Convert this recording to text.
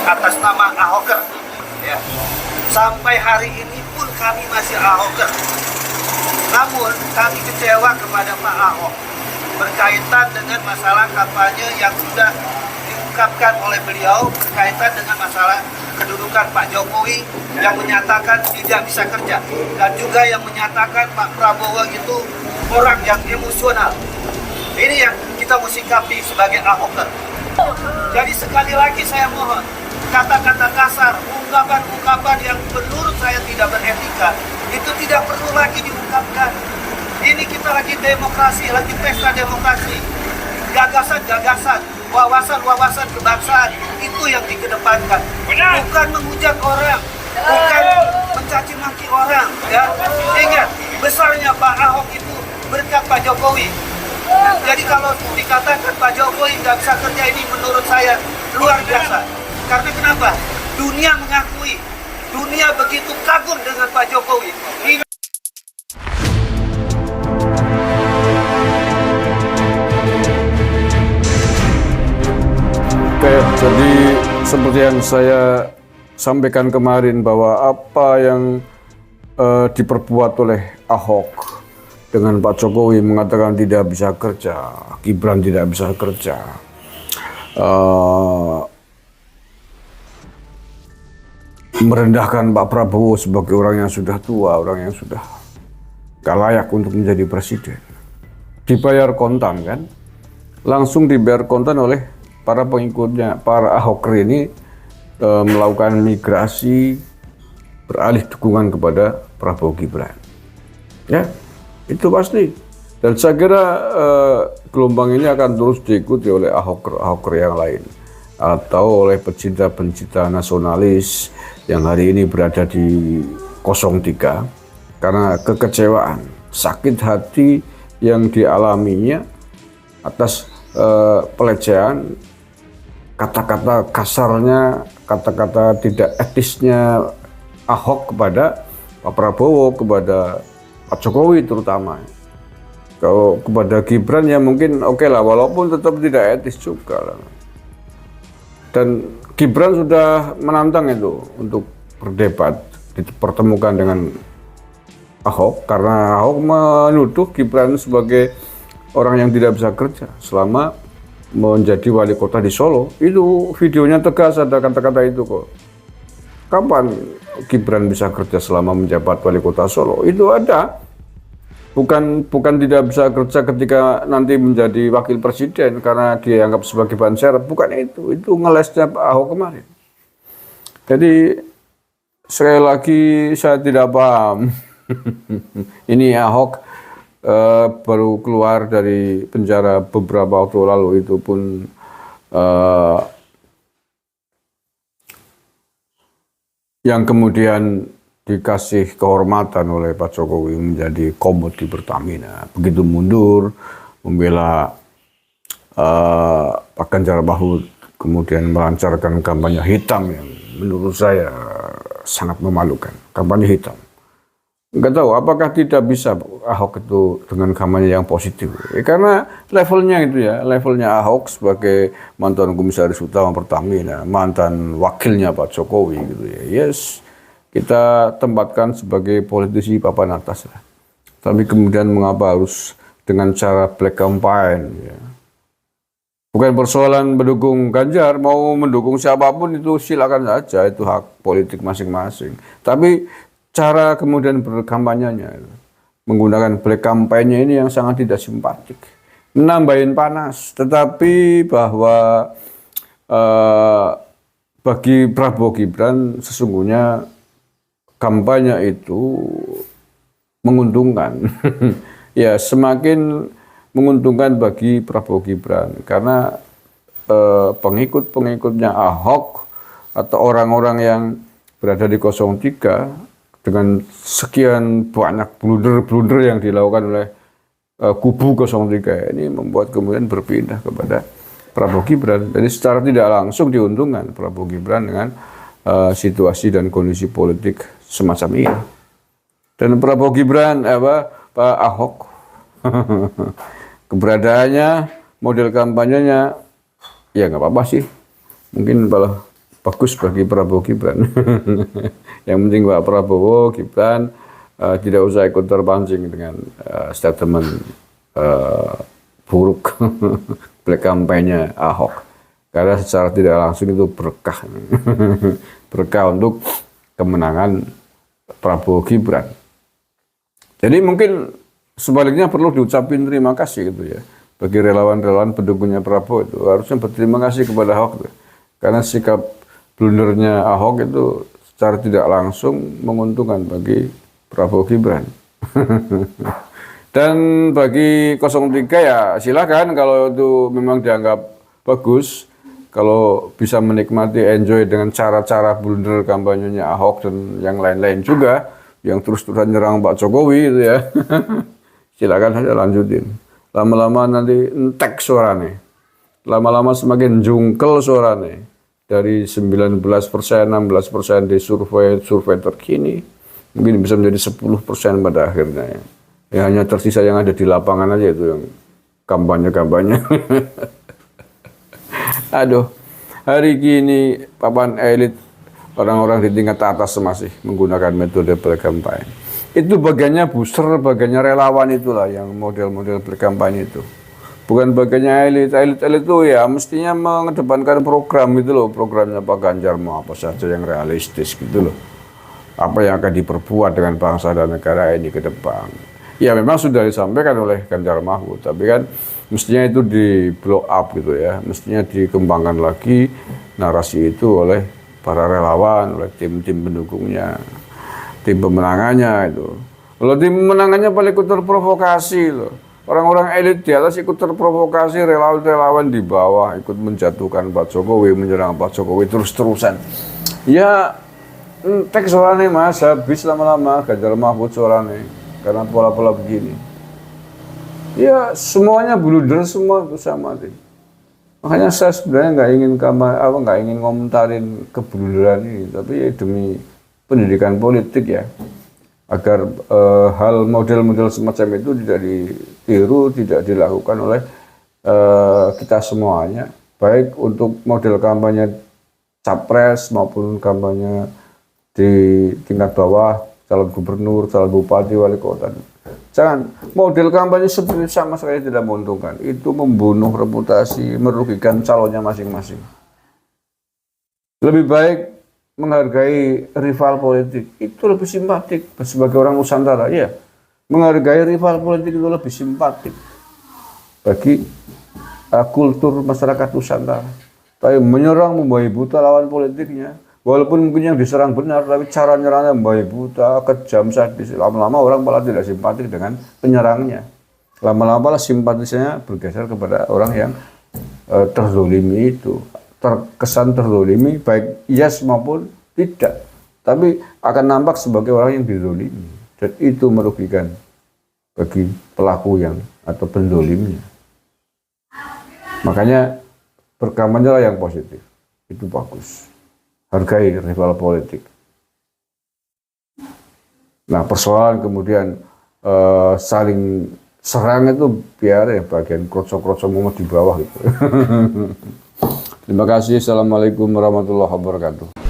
atas nama Ahoker. Ya. Sampai hari ini pun kami masih Ahoker. Namun kami kecewa kepada Pak Ahok berkaitan dengan masalah kampanye yang sudah diungkapkan oleh beliau berkaitan dengan masalah kedudukan Pak Jokowi yang menyatakan tidak bisa kerja, dan juga yang menyatakan Pak Prabowo itu orang yang emosional. Ini yang kita mesti sikapi sebagai Ahoker. Jadi sekali lagi saya mohon, kata-kata kasar, ungkapan-ungkapan yang menurut saya tidak beretika, itu tidak perlu lagi diungkapkan. Ini kita lagi demokrasi, lagi pesta demokrasi. Gagasan-gagasan, wawasan-wawasan kebangsaan, itu yang dikedepankan. Bukan menghujat orang, bukan mencaci maki orang. Ya. Ingat, besarnya Pak Ahok itu berkat Pak Jokowi. Jadi kalau dikatakan Pak Jokowi nggak bisa kerja, ini menurut saya luar biasa. Karena kenapa? Dunia mengakui, dunia begitu kagum dengan Pak Jokowi. Oke, jadi seperti yang saya sampaikan kemarin bahwa apa yang diperbuat oleh Ahok dengan Pak Jokowi mengatakan tidak bisa kerja, Gibran tidak bisa kerja, merendahkan Pak Prabowo sebagai orang yang sudah tua, orang yang sudah gak layak untuk menjadi presiden. Dibayar kontan kan? Langsung dibayar kontan oleh para pengikutnya, para Ahoker ini melakukan migrasi beralih dukungan kepada Prabowo Gibran. Ya, itu pasti. Dan saya kira gelombang ini akan terus diikuti oleh Ahoker yang lain atau oleh pecinta-pecinta nasionalis yang hari ini berada di 03 karena kekecewaan, sakit hati yang dialaminya atas pelecehan, kata-kata kasarnya, kata-kata tidak etisnya Ahok kepada Pak Prabowo, kepada Pak Jokowi terutama. Kalau kepada Gibran ya mungkin oke lah, walaupun tetap tidak etis juga lah. Dan Gibran sudah menantang itu untuk berdebat, dipertemukan dengan Ahok, karena Ahok menuduh Gibran sebagai orang yang tidak bisa kerja selama menjadi wali kota di Solo. Itu videonya tegas, ada kata-kata itu kok. Kapan Gibran bisa kerja selama menjabat wali kota Solo? Itu ada. Bukan tidak bisa kerja ketika nanti menjadi wakil presiden karena dianggap sebagai ban serep. Bukan itu. Itu ngelesnya Pak Ahok kemarin. Jadi sekali lagi saya tidak paham. Ini Ahok baru keluar dari penjara beberapa waktu lalu, itu pun yang kemudian dikasih kehormatan oleh Pak Jokowi menjadi komod di Pertamina. Begitu mundur, membela Pak Ganjar Mahfud, kemudian melancarkan kampanye hitam yang menurut saya sangat memalukan. Kampanye hitam. Nggak tahu apakah tidak bisa Ahok itu dengan kampanye yang positif. Karena levelnya itu ya, levelnya Ahok sebagai mantan komisaris utama Pertamina, mantan wakilnya Pak Jokowi gitu ya. Yes, kita tempatkan sebagai politisi papan atas lah. Tapi kemudian mengapa harus dengan cara black campaign ya. Bukan persoalan mendukung Ganjar, mau mendukung siapapun itu silakan saja, itu hak politik masing-masing. Tapi cara kemudian berkampanyenya menggunakan black campaign ini yang sangat tidak simpatik, menambahin panas. Tetapi bahwa bagi Prabowo Gibran sesungguhnya kampanye itu menguntungkan. Ya, semakin menguntungkan bagi Prabowo Gibran karena pengikut-pengikutnya Ahok atau orang-orang yang berada di 03 dengan sekian banyak blunder-blunder yang dilakukan oleh kubu 03 ini membuat kemudian berpindah kepada Prabowo Gibran. Jadi secara tidak langsung diuntungkan Prabowo Gibran dengan situasi dan kondisi politik semacam ini. Dan Prabowo Gibran, Pak Ahok, keberadaannya, model kampanyenya, ya nggak apa-apa sih. Mungkin bagus bagi Prabowo Gibran. Yang penting Pak Prabowo Gibran tidak usah ikut terpancing dengan statement buruk black campaign-nya Ahok. Karena secara tidak langsung itu berkah. Berkah untuk kemenangan Prabowo Gibran. Jadi mungkin sebaliknya perlu diucapin terima kasih gitu ya. Bagi relawan-relawan pendukungnya Prabowo itu harusnya berterima kasih kepada Ahok. Karena sikap blundernya Ahok itu secara tidak langsung menguntungkan bagi Prabowo Gibran. Dan bagi 03 ya silakan kalau itu memang dianggap bagus, kalau bisa menikmati, enjoy dengan cara-cara blunder kampanyenya Ahok dan yang lain-lain juga, yang terus-terusan nyerang Pak Jokowi itu ya, silakan saja lanjutin. Lama-lama nanti entek suaranya, lama-lama semakin jungkel suaranya, dari 19%, 16% di survei terkini, mungkin bisa menjadi 10% pada akhirnya ya. Ya hanya tersisa yang ada di lapangan aja itu yang kampanye-kampanye. Aduh, hari gini papan elit orang-orang di tingkat atas masih menggunakan metode black campaign. Itu bagiannya booster, bagiannya relawan itulah yang model-model black campaign itu. Bukan bagiannya elit. Elit itu ya mestinya mengedepankan program itu loh, programnya Pak Ganjar mau apa saja yang realistis gitu loh. Apa yang akan diperbuat dengan bangsa dan negara ini ke depan. Ya memang sudah disampaikan oleh Ganjar Mahfud, tapi kan mestinya itu di blow up gitu ya, mestinya dikembangkan lagi narasi itu oleh para relawan, oleh tim-tim pendukungnya, tim pemenangannya itu. Kalau tim pemenangannya paling ikut terprovokasi loh, orang-orang elit di atas ikut terprovokasi, relawan-relawan di bawah ikut menjatuhkan Pak Jokowi, menyerang Pak Jokowi terus-terusan. Ya teks suaranya mas, habis lama-lama Ganjar Mahfud suaranya. Karena pola-pola begini, ya semuanya blunder semua bersama deh. Makanya saya sebenarnya nggak ingin ngomentarin keblunderan ini, tapi ya demi pendidikan politik ya, agar hal model-model semacam itu tidak ditiru, tidak dilakukan oleh kita semuanya, baik untuk model kampanye capres maupun kampanye di tingkat bawah. Calon gubernur, calon bupati, wali kota. Jangan, model kampanye seperti sama sekali tidak menguntungkan. Itu membunuh reputasi, merugikan calonnya masing-masing. Lebih baik menghargai rival politik, itu lebih simpatik sebagai orang Nusantara. Ya, menghargai rival politik itu lebih simpatik bagi kultur masyarakat Nusantara. Tapi menyerang, membabi buta lawan politiknya, walaupun mungkin yang diserang benar, tapi cara nyerangnya membabi buta, kejam, sadis. Lama-lama orang malah tidak simpatik dengan penyerangnya. Lama-lama malah simpatisnya bergeser kepada orang yang terzolimi itu. Terkesan terzolimi, baik yes maupun tidak. Tapi akan nampak sebagai orang yang dizolimi. Dan itu merugikan bagi pelaku yang atau penzolimnya. Makanya berkampanye lah yang positif. Itu bagus. Hargai rival politik. Nah persoalan kemudian saling serang itu biar ya bagian krocok-krocok mumet di bawah gitu. Terima kasih. Assalamualaikum warahmatullahi wabarakatuh.